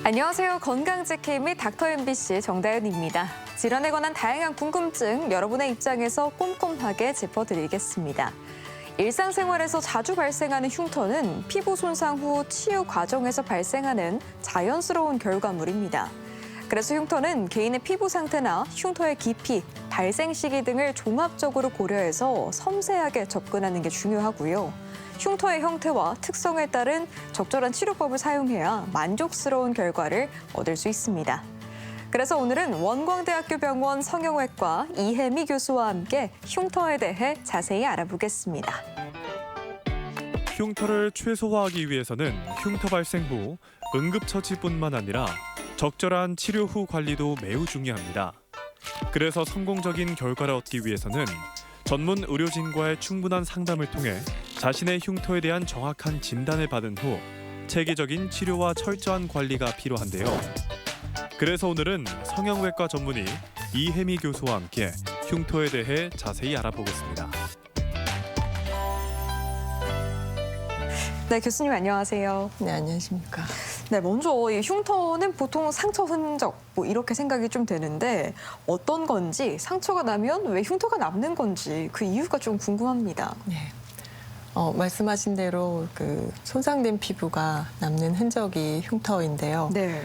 안녕하세요. 건강지킴 및 닥터 MBC 정다연입니다. 질환에 관한 다양한 궁금증 여러분의 입장에서 꼼꼼하게 짚어드리겠습니다. 일상생활에서 자주 발생하는 흉터는 피부 손상 후 치유 과정에서 발생하는 자연스러운 결과물입니다. 그래서 흉터는 개인의 피부 상태나 흉터의 깊이, 발생 시기 등을 종합적으로 고려해서 섬세하게 접근하는 게 중요하고요. 흉터의 형태와 특성에 따른 적절한 치료법을 사용해야 만족스러운 결과를 얻을 수 있습니다. 그래서 오늘은 원광대학교 병원 성형외과 이혜미 교수와 함께 흉터에 대해 자세히 알아보겠습니다. 흉터를 최소화하기 위해서는 흉터 발생 후 응급처치뿐만 아니라 적절한 치료 후 관리도 매우 중요합니다. 그래서 성공적인 결과를 얻기 위해서는 전문 의료진과의 충분한 상담을 통해 자신의 흉터에 대한 정확한 진단을 받은 후 체계적인 치료와 철저한 관리가 필요한데요. 그래서 오늘은 성형외과 전문의 이혜미 교수와 함께 흉터에 대해 자세히 알아보겠습니다. 네, 교수님 안녕하세요. 네, 안녕하십니까. 네, 먼저 이 흉터는 보통 상처 흔적 이렇게 생각이 좀 되는데 어떤 건지 상처가 나면 왜 흉터가 남는 건지 그 이유가 좀 궁금합니다. 네. 말씀하신 대로 그 손상된 피부가 남는 흔적이 흉터인데요. 네.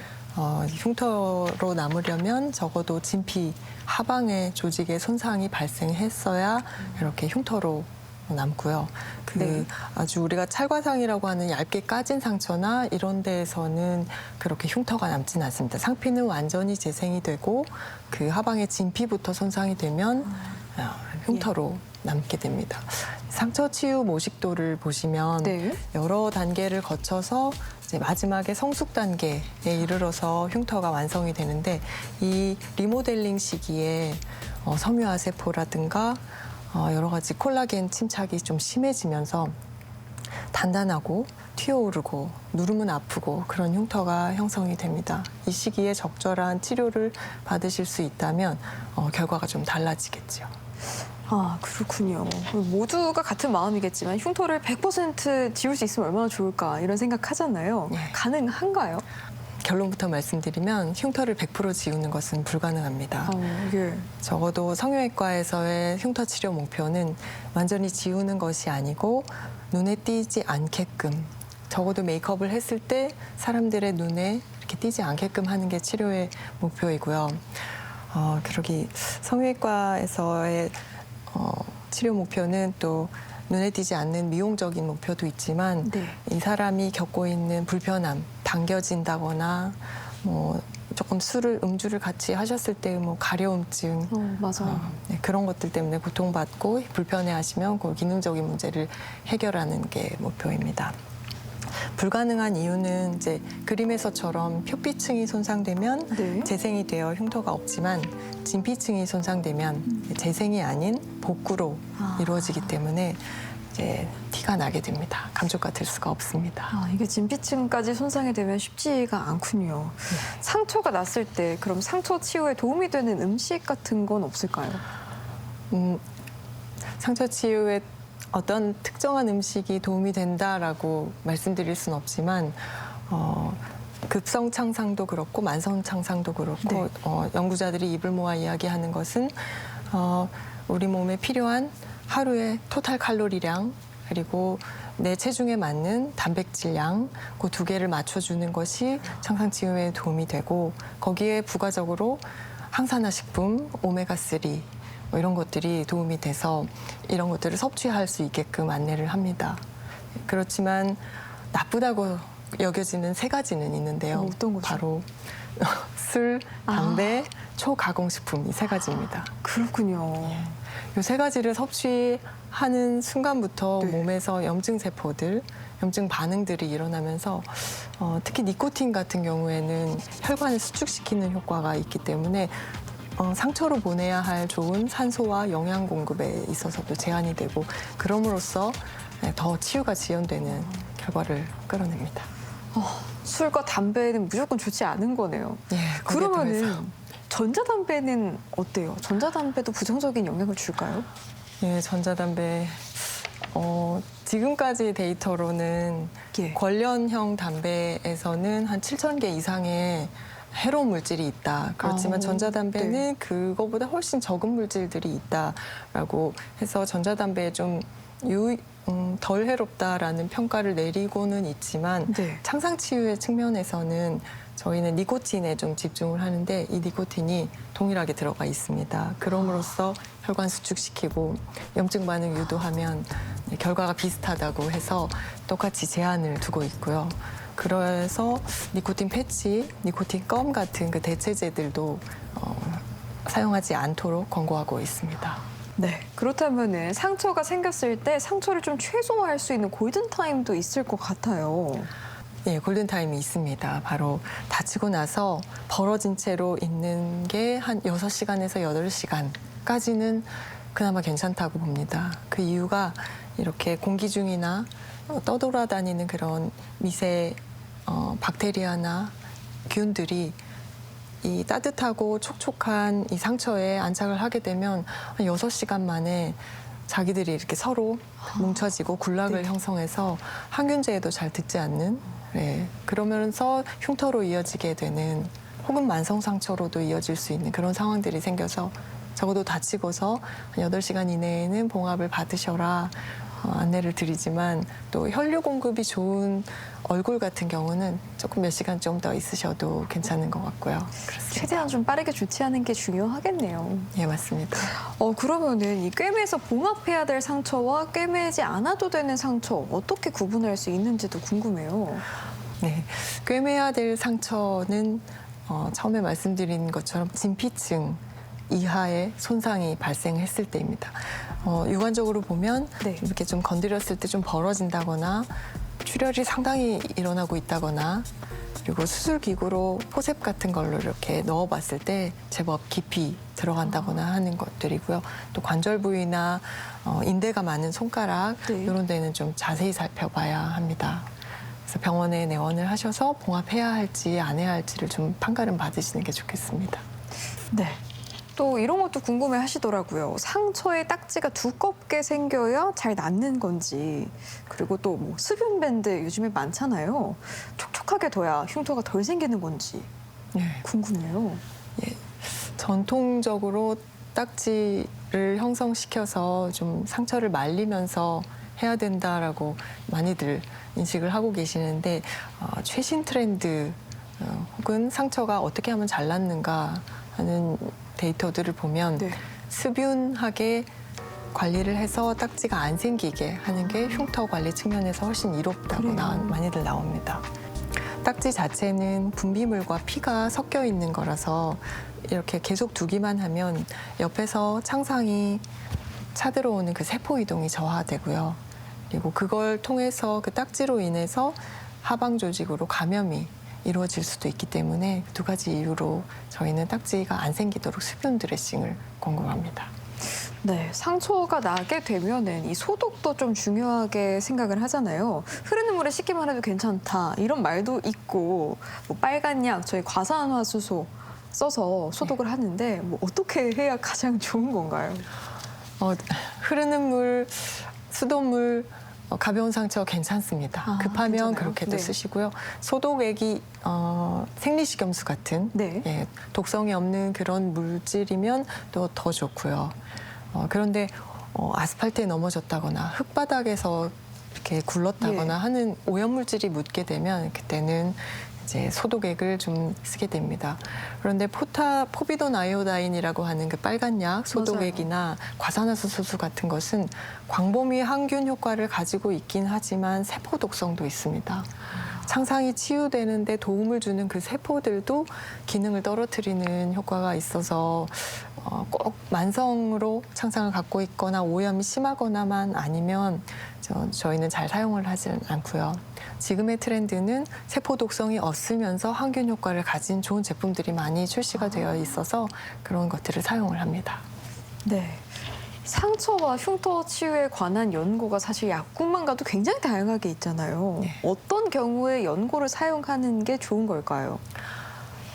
흉터로 남으려면 적어도 진피 하방의 조직에 손상이 발생했어야 이렇게 흉터로 남고요. 네. 아주 우리가 찰과상이라고 하는 얇게 까진 상처나 이런 데에서는 그렇게 흉터가 남진 않습니다. 상피는 완전히 재생이 되고 그 하방의 진피부터 손상이 되면 흉터로 남게 됩니다. 상처 치유 모식도를 보시면 네. 여러 단계를 거쳐서 이제 마지막에 성숙 단계에 이르러서 흉터가 완성이 되는데 이 리모델링 시기에 섬유화 세포라든가 여러 가지 콜라겐 침착이 좀 심해지면서 단단하고 튀어오르고 누르면 아프고 그런 흉터가 형성이 됩니다. 이 시기에 적절한 치료를 받으실 수 있다면 결과가 좀 달라지겠죠. 아, 그렇군요. 모두가 같은 마음이겠지만 흉터를 100% 지울 수 있으면 얼마나 좋을까 이런 생각하잖아요. 네. 가능한가요? 결론부터 말씀드리면 흉터를 100% 지우는 것은 불가능합니다. 예. 적어도 성형외과에서의 흉터 치료 목표는 완전히 지우는 것이 아니고 눈에 띄지 않게끔 적어도 메이크업을 했을 때 사람들의 눈에 이렇게 띄지 않게끔 하는 게 치료의 목표이고요. 그러기 성형외과에서의 치료 목표는 또 눈에 띄지 않는 미용적인 목표도 있지만 네. 이 사람이 겪고 있는 불편함, 당겨진다거나 조금 음주를 같이 하셨을 때 가려움증 맞아요. 네, 그런 것들 때문에 고통받고 불편해하시면 그 기능적인 문제를 해결하는 게 목표입니다. 불가능한 이유는 이제 그림에서처럼 표피층이 손상되면 네. 재생이 되어 흉터가 없지만 진피층이 손상되면 재생이 아닌 복구로 이루어지기 때문에 이제 티가 나게 됩니다. 감쪽 같을 수가 없습니다. 이게 진피층까지 손상이 되면 쉽지가 않군요. 상처가 났을 때 그럼 상처 치유에 도움이 되는 음식 같은 건 없을까요? 상처 치유에 어떤 특정한 음식이 도움이 된다라고 말씀드릴 수는 없지만 급성 창상도 그렇고 만성 창상도 그렇고 네. 연구자들이 입을 모아 이야기하는 것은 우리 몸에 필요한 하루의 토탈 칼로리량 그리고 내 체중에 맞는 단백질량 그 두 개를 맞춰주는 것이 창상 치유에 도움이 되고 거기에 부가적으로 항산화 식품 오메가3 이런 것들이 도움이 돼서 이런 것들을 섭취할 수 있게끔 안내를 합니다. 그렇지만 나쁘다고 여겨지는 3가지는 있는데요. 어떤 거죠? 바로 술, 담배, 초가공식품 이 3가지입니다. 그렇군요. 이 3가지를 섭취하는 순간부터 네. 몸에서 염증 세포들, 염증 반응들이 일어나면서 특히 니코틴 같은 경우에는 혈관을 수축시키는 효과가 있기 때문에 상처로 보내야 할 좋은 산소와 영양 공급에 있어서도 제한이 되고 그럼으로써 더 치유가 지연되는 결과를 끌어냅니다. 술과 담배는 무조건 좋지 않은 거네요. 예, 거기에 더해서. 그러면은 전자담배는 어때요? 전자담배도 부정적인 영향을 줄까요? 예, 전자담배 지금까지 데이터로는 예. 관련형 담배에서는 한 7,000개 이상의 해로운 물질이 있다. 그렇지만 아, 전자담배는 네. 그거보다 훨씬 적은 물질들이 있다라고 해서 전자담배에 좀 덜 해롭다라는 평가를 내리고는 있지만 네. 창상치유의 측면에서는 저희는 니코틴에 좀 집중을 하는데 이 니코틴이 동일하게 들어가 있습니다. 그럼으로써 혈관 수축시키고 염증 반응 유도하면 결과가 비슷하다고 해서 똑같이 제한을 두고 있고요. 그래서 니코틴 패치, 니코틴 껌 같은 그 대체제들도 사용하지 않도록 권고하고 있습니다. 네. 그렇다면은 상처가 생겼을 때 상처를 좀 최소화할 수 있는 골든 타임도 있을 것 같아요. 예, 골든타임이 있습니다. 바로 다치고 나서 벌어진 채로 있는 게 한 6시간에서 8시간까지는 그나마 괜찮다고 봅니다. 그 이유가 이렇게 공기 중이나 떠돌아다니는 그런 미세 박테리아나 균들이 이 따뜻하고 촉촉한 이 상처에 안착을 하게 되면 한 6시간 만에 자기들이 이렇게 서로 뭉쳐지고 군락을 네. 형성해서 항균제에도 잘 듣지 않는 그러면서 흉터로 이어지게 되는 혹은 만성 상처로도 이어질 수 있는 그런 상황들이 생겨서 적어도 다치고서 한 8시간 이내에는 봉합을 받으셔라 안내를 드리지만 또 혈류 공급이 좋은 얼굴 같은 경우는 조금 몇 시간 좀 더 있으셔도 괜찮은 것 같고요. 그렇습니다. 최대한 좀 빠르게 조치하는 게 중요하겠네요. 예, 맞습니다. 그러면은 이 꿰매서 봉합해야 될 상처와 꿰매지 않아도 되는 상처 어떻게 구분할 수 있는지도 궁금해요. 네, 꿰매야 될 상처는 처음에 말씀드린 것처럼 진피층 이하의 손상이 발생했을 때입니다. 육안적으로 보면 네. 이렇게 좀 건드렸을 때 좀 벌어진다거나 출혈이 상당히 일어나고 있다거나 그리고 수술기구로 포셉 같은 걸로 이렇게 넣어봤을 때 제법 깊이 들어간다거나 하는 것들이고요. 또 관절 부위나 인대가 많은 손가락 네. 이런 데는 좀 자세히 살펴봐야 합니다. 그래서 병원에 내원을 하셔서 봉합해야 할지 안 해야 할지를 좀 판가름 받으시는 게 좋겠습니다. 네. 또 이런 것도 궁금해 하시더라고요. 상처에 딱지가 두껍게 생겨야 잘 낫는 건지, 그리고 또 뭐 수분 밴드 요즘에 많잖아요. 촉촉하게 둬야 흉터가 덜 생기는 건지 네. 궁금해요. 전통적으로 딱지를 형성시켜서 좀 상처를 말리면서 해야 된다라고 많이들 인식을 하고 계시는데 최신 트렌드 혹은 상처가 어떻게 하면 잘 낫는가 하는 데이터들을 보면 네. 습윤하게 관리를 해서 딱지가 안 생기게 하는 게 흉터 관리 측면에서 훨씬 이롭다고 그래요. 많이들 나옵니다. 딱지 자체는 분비물과 피가 섞여 있는 거라서 이렇게 계속 두기만 하면 옆에서 창상이 차들어오는 그 세포 이동이 저하되고요. 그리고 그걸 통해서 그 딱지로 인해서 하방 조직으로 감염이 이루어질 수도 있기 때문에 두 가지 이유로 저희는 딱지가 안 생기도록 수분 드레싱을 권고합니다. 네, 상처가 나게 되면은 이 소독도 좀 중요하게 생각을 하잖아요. 흐르는 물에 씻기만 해도 괜찮다 이런 말도 있고, 뭐 빨간 약, 저희 과산화수소 써서 소독을 하는데 뭐 어떻게 해야 가장 좋은 건가요? 흐르는 물, 수돗물, 가벼운 상처 괜찮습니다. 급하면 괜찮아요? 그렇게도 네. 쓰시고요. 소독액이 생리식염수 같은 네. 독성이 없는 그런 물질이면 또 더 좋고요. 그런데 아스팔트에 넘어졌다거나 흙바닥에서 이렇게 굴렀다거나 하는 오염물질이 묻게 되면 그때는 이제 소독액을 좀 쓰게 됩니다. 그런데 포비돈 아이오다인이라고 하는 그 빨간 약 소독액이나 과산화수소 같은 것은 광범위 항균 효과를 가지고 있긴 하지만 세포 독성도 있습니다. 창상이 치유되는데 도움을 주는 그 세포들도 기능을 떨어뜨리는 효과가 있어서 꼭 만성으로 창상을 갖고 있거나 오염이 심하거나만 아니면 저희는 잘 사용을 하지는 않고요. 지금의 트렌드는 세포 독성이 없으면서 항균 효과를 가진 좋은 제품들이 많이 출시가 되어 있어서 그런 것들을 사용을 합니다. 네. 상처와 흉터 치유에 관한 연고가 사실 약국만 가도 굉장히 다양하게 있잖아요. 네. 어떤 경우에 연고를 사용하는 게 좋은 걸까요?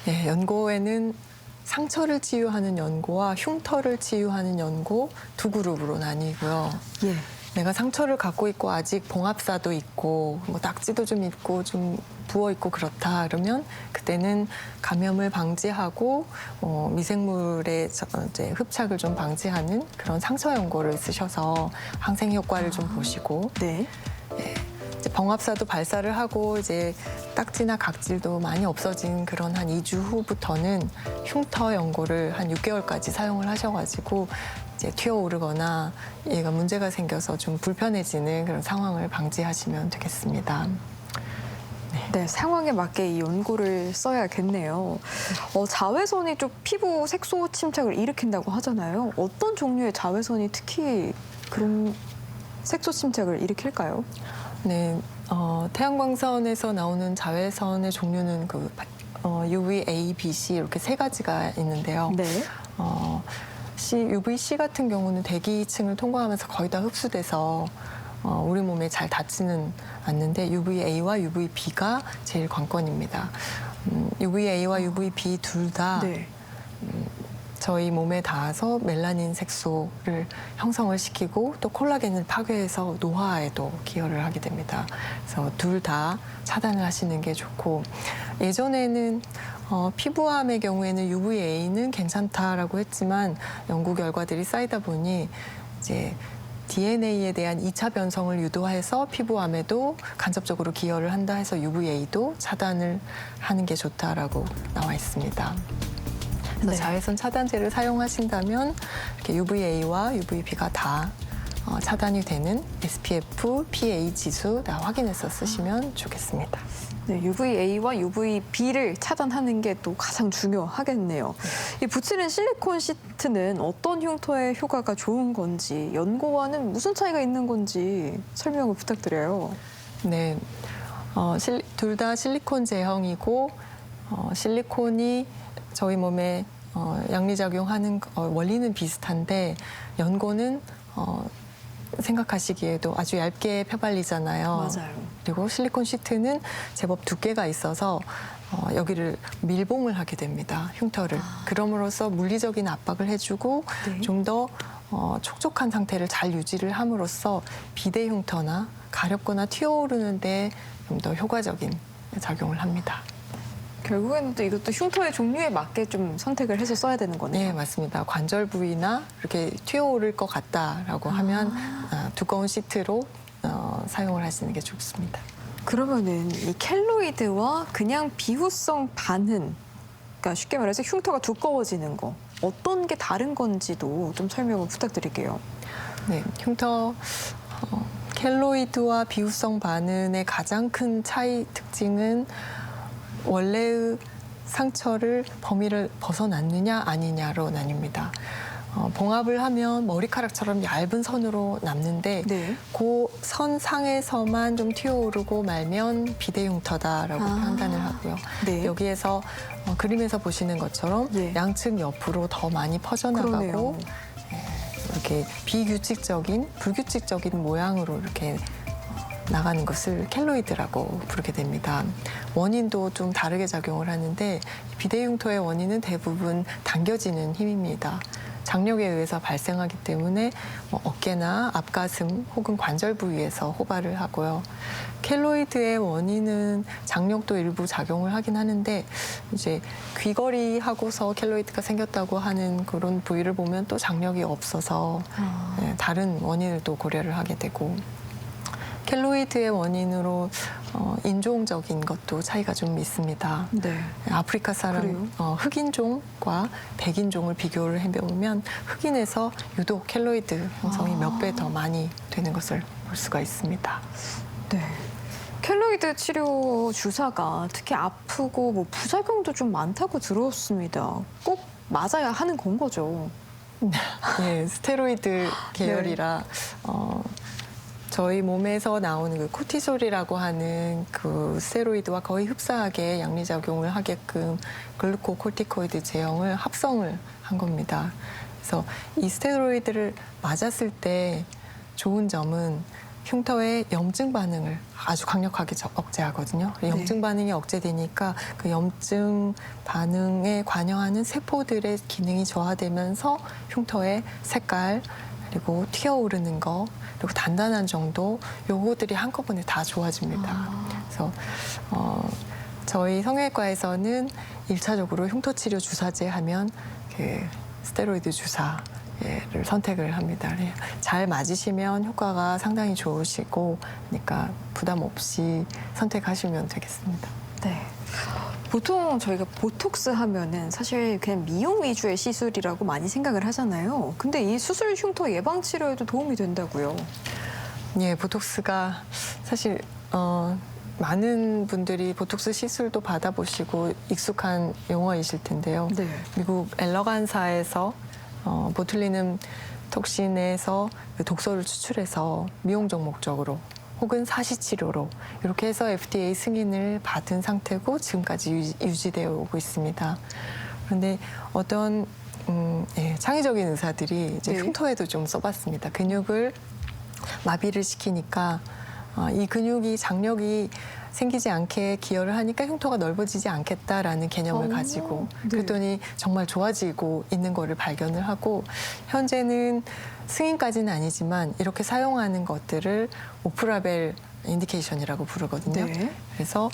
네, 연고에는 상처를 치유하는 연고와 흉터를 치유하는 연고 두 그룹으로 나뉘고요. 예. 내가 상처를 갖고 있고 아직 봉합사도 있고 뭐 낙지도 좀 있고 좀 부어 있고 그렇다 그러면 그때는 감염을 방지하고 미생물의 이제 흡착을 좀 방지하는 그런 상처 연고를 쓰셔서 항생 효과를 좀 보시고 네. 이제 봉합사도 발사를 하고 이제 딱지나 각질도 많이 없어진 그런 한 2주 후부터는 흉터 연고를 한 6개월까지 사용을 하셔가지고 이제 튀어오르거나 얘가 문제가 생겨서 좀 불편해지는 그런 상황을 방지하시면 되겠습니다. 네, 상황에 맞게 이 연고를 써야겠네요. 자외선이 좀 피부 색소 침착을 일으킨다고 하잖아요. 어떤 종류의 자외선이 특히 그런 색소 침착을 일으킬까요? 네, 태양광선에서 나오는 자외선의 종류는 그 UVA, B, C 이렇게 세 가지가 있는데요. 네. UVC 같은 경우는 대기층을 통과하면서 거의 다 흡수돼서 우리 몸에 잘 닿지는 않는데 UVA와 UVB가 제일 관건입니다. UVA와 UVB 둘 다 네. 저희 몸에 닿아서 멜라닌 색소를 형성을 시키고 또 콜라겐을 파괴해서 노화에도 기여를 하게 됩니다. 그래서 둘 다 차단을 하시는 게 좋고 예전에는 피부암의 경우에는 UVA는 괜찮다라고 했지만 연구 결과들이 쌓이다 보니 이제 DNA에 대한 2차 변성을 유도해서 피부암에도 간접적으로 기여를 한다 해서 UVA도 차단을 하는 게 좋다라고 나와 있습니다. 그래서 네. 자외선 차단제를 사용하신다면 이렇게 UVA와 UVB가 다 차단이 되는 SPF, PA 지수 다 확인해서 쓰시면 좋겠습니다. 네, UVA와 UVB를 차단하는 게 또 가장 중요하겠네요. 이 붙이는 실리콘 시트는 어떤 흉터에 효과가 좋은 건지, 연고와는 무슨 차이가 있는 건지 설명을 부탁드려요. 네, 둘 다 실리콘 제형이고 실리콘이 저희 몸에 양리작용하는 원리는 비슷한데 연고는 생각하시기에도 아주 얇게 펴발리잖아요. 맞아요. 그리고 실리콘 시트는 제법 두께가 있어서 여기를 밀봉을 하게 됩니다. 흉터를. 그럼으로써 물리적인 압박을 해주고 네. 좀 더 촉촉한 상태를 잘 유지를 함으로써 비대 흉터나 가렵거나 튀어오르는데 좀 더 효과적인 작용을 합니다. 결국에는 또 이것도 흉터의 종류에 맞게 좀 선택을 해서 써야 되는 거네요. 네, 맞습니다. 관절 부위나 이렇게 튀어오를 것 같다라고 하면 두꺼운 시트로 사용을 하시는 게 좋습니다. 그러면은 이 켈로이드와 그냥 비후성 반응, 그러니까 쉽게 말해서 흉터가 두꺼워지는 거, 어떤 게 다른 건지도 좀 설명을 부탁드릴게요. 네, 흉터 켈로이드와 비후성 반응의 가장 큰 차이 특징은 원래의 상처를 범위를 벗어났느냐 아니냐로 나뉩니다. 봉합을 하면 머리카락처럼 얇은 선으로 남는데 네. 그 선 상에서만 좀 튀어오르고 말면 비대 흉터다라고 판단을 하고요. 네. 여기에서 그림에서 보시는 것처럼 네. 양측 옆으로 더 많이 퍼져나가고 그러네요. 이렇게 비규칙적인, 불규칙적인 모양으로 이렇게 나가는 것을 켈로이드라고 부르게 됩니다. 원인도 좀 다르게 작용을 하는데 비대 흉터의 원인은 대부분 당겨지는 힘입니다. 장력에 의해서 발생하기 때문에 어깨나 앞가슴 혹은 관절 부위에서 호발을 하고요. 켈로이드의 원인은 장력도 일부 작용을 하긴 하는데 이제 귀걸이 하고서 켈로이드가 생겼다고 하는 그런 부위를 보면 또 장력이 없어서 다른 원인을 또 고려를 하게 되고 켈로이드의 원인으로 인종적인 것도 차이가 좀 있습니다. 네. 아프리카 사람 흑인종과 백인종을 비교를 해보면 흑인에서 유독 켈로이드 형성이 몇 배 더 많이 되는 것을 볼 수가 있습니다. 네. 켈로이드 치료 주사가 특히 아프고 뭐 부작용도 좀 많다고 들었습니다. 꼭 맞아야 하는 건 거죠. 네, 스테로이드 계열이라 저희 몸에서 나오는 그 코티솔이라고 하는 그 스테로이드와 거의 흡사하게 양리작용을 하게끔 글루코코티코이드 제형을 합성을 한 겁니다. 그래서 이 스테로이드를 맞았을 때 좋은 점은 흉터의 염증 반응을 아주 강력하게 억제하거든요. 염증 반응이 억제되니까 그 염증 반응에 관여하는 세포들의 기능이 저하되면서 흉터의 색깔 그리고 튀어오르는 거, 그리고 단단한 정도, 요거들이 한꺼번에 다 좋아집니다. 그래서 저희 성형외과에서는 1차적으로 흉터치료 주사제 하면 그 스테로이드 주사를 선택을 합니다. 잘 맞으시면 효과가 상당히 좋으시고, 그러니까 부담 없이 선택하시면 되겠습니다. 네. 보통 저희가 보톡스 하면은 사실 그냥 미용 위주의 시술이라고 많이 생각을 하잖아요. 근데 이 수술 흉터 예방 치료에도 도움이 된다고요. 예, 보톡스가 사실 많은 분들이 보톡스 시술도 받아보시고 익숙한 용어이실 텐데요. 네. 미국 엘러간사에서 보툴리눔 톡신에서 그 독소를 추출해서 미용적 목적으로 혹은 사시치료로 이렇게 해서 FDA 승인을 받은 상태고 지금까지 유지되어 오고 있습니다. 그런데 어떤 창의적인 의사들이 이제 네. 흉터에도 좀 써봤습니다. 근육을 마비를 시키니까 이 근육이 장력이 생기지 않게 기여를 하니까 흉터가 넓어지지 않겠다라는 개념을 가지고 네. 그랬더니 정말 좋아지고 있는 거를 발견을 하고 현재는 승인까지는 아니지만 이렇게 사용하는 것들을 오프라벨 인디케이션이라고 부르거든요. 네. 그래서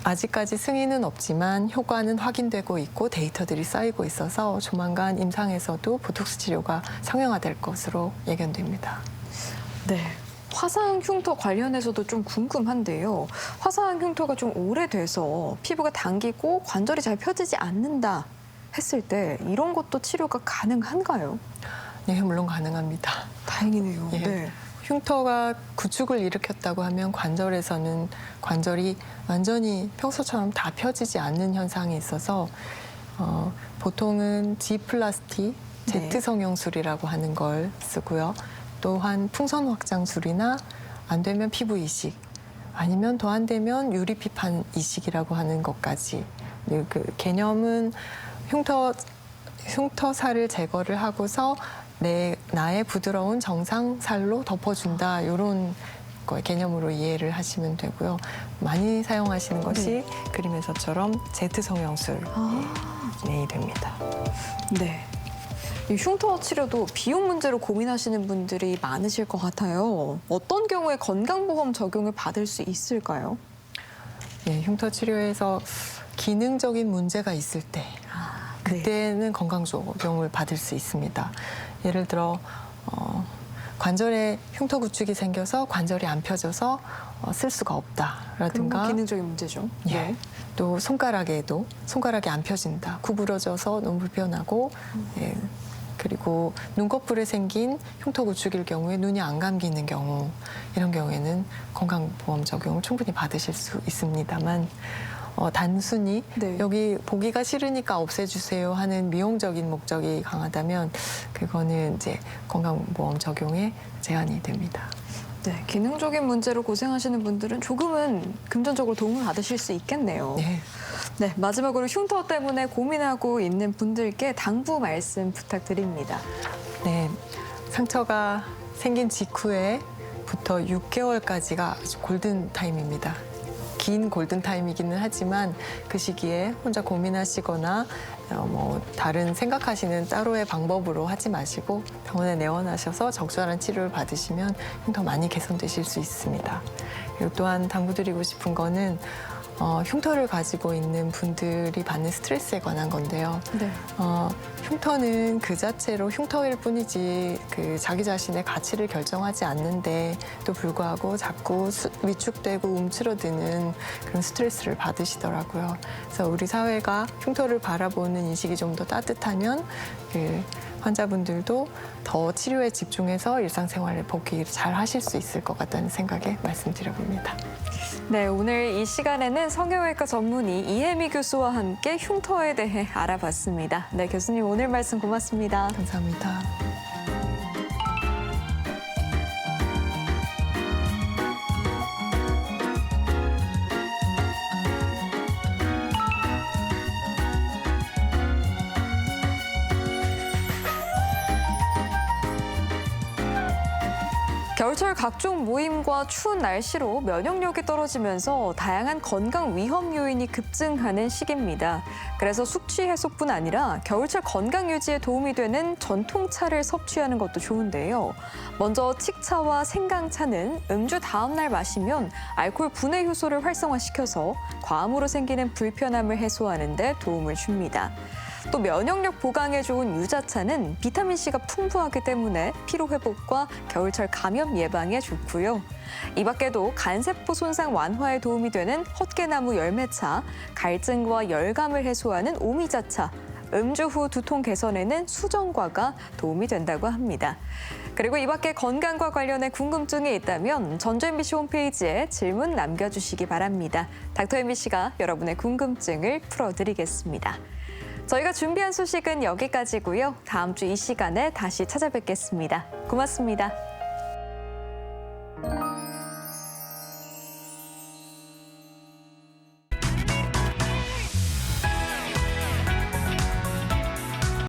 아직까지 승인은 없지만 효과는 확인되고 있고 데이터들이 쌓이고 있어서 조만간 임상에서도 보톡스 치료가 상용화될 것으로 예견됩니다. 네. 화상 흉터 관련해서도 좀 궁금한데요. 화상 흉터가 좀 오래돼서 피부가 당기고 관절이 잘 펴지지 않는다 했을 때 이런 것도 치료가 가능한가요? 네, 물론 가능합니다. 다행이네요. 예. 네. 흉터가 구축을 일으켰다고 하면 관절에서는 관절이 완전히 평소처럼 다 펴지지 않는 현상이 있어서 보통은 G플라스티, 네. Z성형술이라고 하는 걸 쓰고요. 또한 풍선 확장술이나 안 되면 피부 이식, 아니면 더 안 되면 유리피판 이식이라고 하는 것까지. 그 개념은 흉터살을 제거를 하고서 나의 부드러운 정상살로 덮어준다, 이런 개념으로 이해를 하시면 되고요. 많이 사용하시는 것이 그림에서처럼 Z성형술이 됩니다. 네. 이 흉터 치료도 비용 문제로 고민하시는 분들이 많으실 것 같아요. 어떤 경우에 건강보험 적용을 받을 수 있을까요? 예, 흉터 치료에서 기능적인 문제가 있을 때 그때는 건강 적용을 받을 수 있습니다. 예를 들어 관절에 흉터 구축이 생겨서 관절이 안 펴져서 쓸 수가 그런 없다라든가 건 기능적인 문제죠. 예. 또 손가락에도 손가락이 안 펴진다, 구부러져서 너무 불편하고 예. 그리고 눈꺼풀에 생긴 흉터 구축일 경우에 눈이 안 감기는 경우, 이런 경우에는 건강보험 적용을 충분히 받으실 수 있습니다만 단순히 네. 여기 보기가 싫으니까 없애주세요 하는 미용적인 목적이 강하다면 그거는 이제 건강보험 적용에 제한이 됩니다. 네, 기능적인 문제로 고생하시는 분들은 조금은 금전적으로 도움을 받으실 수 있겠네요. 네. 네, 마지막으로 흉터 때문에 고민하고 있는 분들께 당부 말씀 부탁드립니다. 네, 상처가 생긴 직후에부터 6개월까지가 아주 골든 타임입니다. 긴 골든 타임이기는 하지만 그 시기에 혼자 고민하시거나 다른 생각하시는 따로의 방법으로 하지 마시고 병원에 내원하셔서 적절한 치료를 받으시면 흉터 많이 개선되실 수 있습니다. 그리고 또한 당부드리고 싶은 거는 흉터를 가지고 있는 분들이 받는 스트레스에 관한 건데요. 네. 흉터는 그 자체로 흉터일 뿐이지 그 자기 자신의 가치를 결정하지 않는데 또 불구하고 자꾸 위축되고 움츠러드는 그런 스트레스를 받으시더라고요. 그래서 우리 사회가 흉터를 바라보는 인식이 좀 더 따뜻하면 그 환자분들도 더 치료에 집중해서 일상생활을 복귀 잘 하실 수 있을 것 같다는 생각에 말씀드려봅니다. 네, 오늘 이 시간에는 성형외과 전문의 이혜미 교수와 함께 흉터에 대해 알아봤습니다. 네, 교수님 오늘 말씀 고맙습니다. 감사합니다. 겨울철 각종 모임과 추운 날씨로 면역력이 떨어지면서 다양한 건강 위험 요인이 급증하는 시기입니다. 그래서 숙취 해소뿐 아니라 겨울철 건강 유지에 도움이 되는 전통차를 섭취하는 것도 좋은데요. 먼저 칡차와 생강차는 음주 다음 날 마시면 알코올 분해 효소를 활성화시켜서 과음으로 생기는 불편함을 해소하는 데 도움을 줍니다. 또 면역력 보강에 좋은 유자차는 비타민C가 풍부하기 때문에 피로 회복과 겨울철 감염 예방에 좋고요. 이 밖에도 간세포 손상 완화에 도움이 되는 헛개나무 열매차, 갈증과 열감을 해소하는 오미자차, 음주 후 두통 개선에는 수정과가 도움이 된다고 합니다. 그리고 이 밖에 건강과 관련해 궁금증이 있다면 전주 MBC 홈페이지에 질문 남겨주시기 바랍니다. 닥터 MBC가 여러분의 궁금증을 풀어드리겠습니다. 저희가 준비한 소식은 여기까지고요. 다음 주 이 시간에 다시 찾아뵙겠습니다. 고맙습니다.